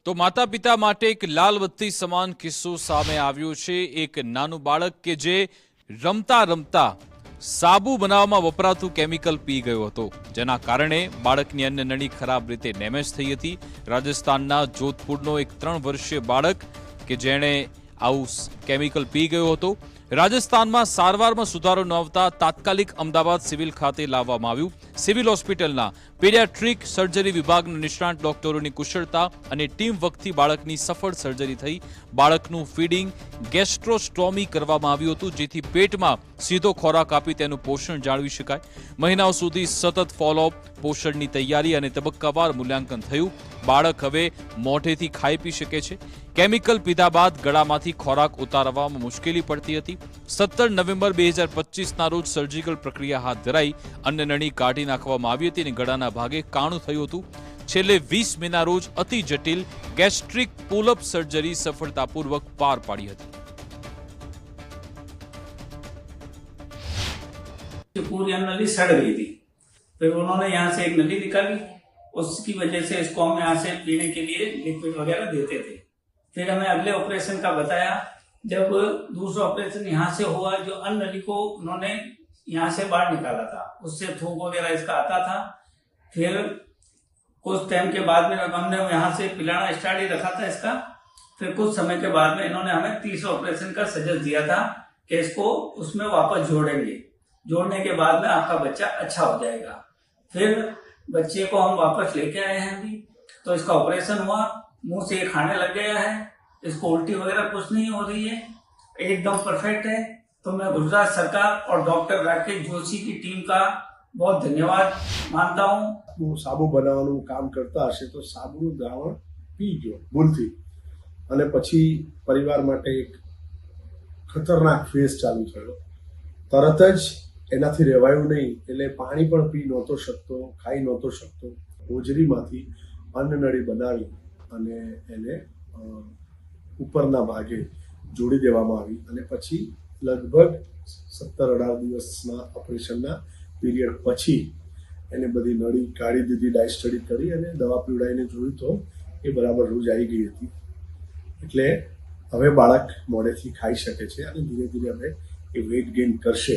તો માતા પિતા માટે એક લાલ બત્તી સમાન કિસ્સો સામે આવ્યો છે। એક નાનું બાળક કે જે રમતા રમતા સાબુ બનાવવામાં વપરાતું કેમિકલ પી ગયો હતો, જેના કારણે બાળકની અન્ન નળી ખરાબ રીતે ડેમેજ થઈ હતી। રાજસ્થાનના જોધપુરનો એક 3 વર્ષીય બાળક કે જેણે આવું કેમિકલ પી ગયો હતો। રાજસ્થાનમાં સારવારમાં સુધારો ન આવતા તાત્કાલિક અમદાવાદ સિવિલ ખાતે લાવવામાં આવ્યું। સિવિલ હોસ્પિટલના પીડિયાટ્રિક સર્જરી વિભાગના નિષ્ણાત ડોક્ટરોની કુશળતા અને ટીમ વર્કથી બાળકની સફળ સર્જરી થઈ। બાળકનું ફીડિંગ ગેસ્ટ્રોસ્ટોમી કરવામાં આવ્યું હતું, જેથી પેટમાં સીધો ખોરાક આપી તેનું પોષણ જાળવી શકાય। મહિનાઓ સુધી સતત ફોલોઅપ, પોષણની તૈયારી અને તબક્કાવાર મૂલ્યાંકન થયું। બાળક હવે મોઢેથી ખાઈ પી શકે છે। કેમિકલ પીધા બાદ ગળામાંથી ખોરાક ઉતારવામાં મુશ્કેલી પડતી હતી। 17 નવેમ્બર 2025ના રોજ સર્જિકલ પ્રક્રિયા હાથ ધરાઈ અન્ન નળી કાઢી નાખવામાં આવી હતી અને ગળાના ભાગે કાણું થયું હતું। છેલ્લે 20 મેના રોજ અતિ જટિલ ગેસ્ટ્રિક પુલઅપ સર્જરી સફળતાપૂર્વક પાર પાડી હતી। पूरी नली सड़ गई थी। फिर उन्होंने यहाँ से एक नली निकाली, उसकी वजह से इसको हम यहाँ से पीने के लिए लिक्विड वगैरह देते थे। फिर हमें अगले ऑपरेशन का बताया। जब दूसरा ऑपरेशन यहाँ से हुआ, जो अन्न नली को उन्होंने यहाँ से बाहर निकाला था, उससे थूक वगैरह इसका आता था। फिर कुछ टाइम के बाद में हमने यहाँ से पिलाना स्टार्ट ही रखा था इसका। फिर कुछ समय के बाद में इन्होंने हमें तीसरा ऑपरेशन का सजेस्ट दिया था कि इसको उसमें वापस जोड़ेंगे, जोड़ने के बाद में आपका बच्चा अच्छा हो जाएगा। फिर बच्चे को हम वापस लेके आए हैं अभी, तो इसका ऑपरेशन हुआ, मुंह से खाने लग गया है, इसको उल्टी वगैरह कुछ नहीं हो रही है, एकदम परफेक्ट है। तो मैं गुजरात सरकार और डॉक्टर राकेश जोशी की टीम का बहुत धन्यवाद मानता हूँ। સાબુ બનાવવાનું કામ કરતા હશે તો સાબુનું દ્રાવણ પી ગયો ભૂલથી, અને પછી પરિવાર માટે એક ખતરનાક ફેઝ ચાલુ થયો। તરત જ એનાથી રહેવાયું નહીં, એટલે પાણી પણ પી નહોતો શકતો, ખાઈ નહોતો શકતો। હોજરીમાંથી અન્નનળી બનાવી અને એને ઉપરના ભાગે જોડી દેવામાં આવી, અને પછી લગભગ 17-18 દિવસના ઓપરેશનના પીરિયડ પછી એને બધી નળી કાઢી દીધી, ડાય સ્ટડી કરી અને દવા પીવડાવીને જોયું તો એ બરાબર રોજ આવી ગઈ હતી। એટલે હવે બાળક મોઢેથી ખાઈ શકે છે અને ધીરે ધીરે હવે એ વેઇટ ગેઇન કરશે।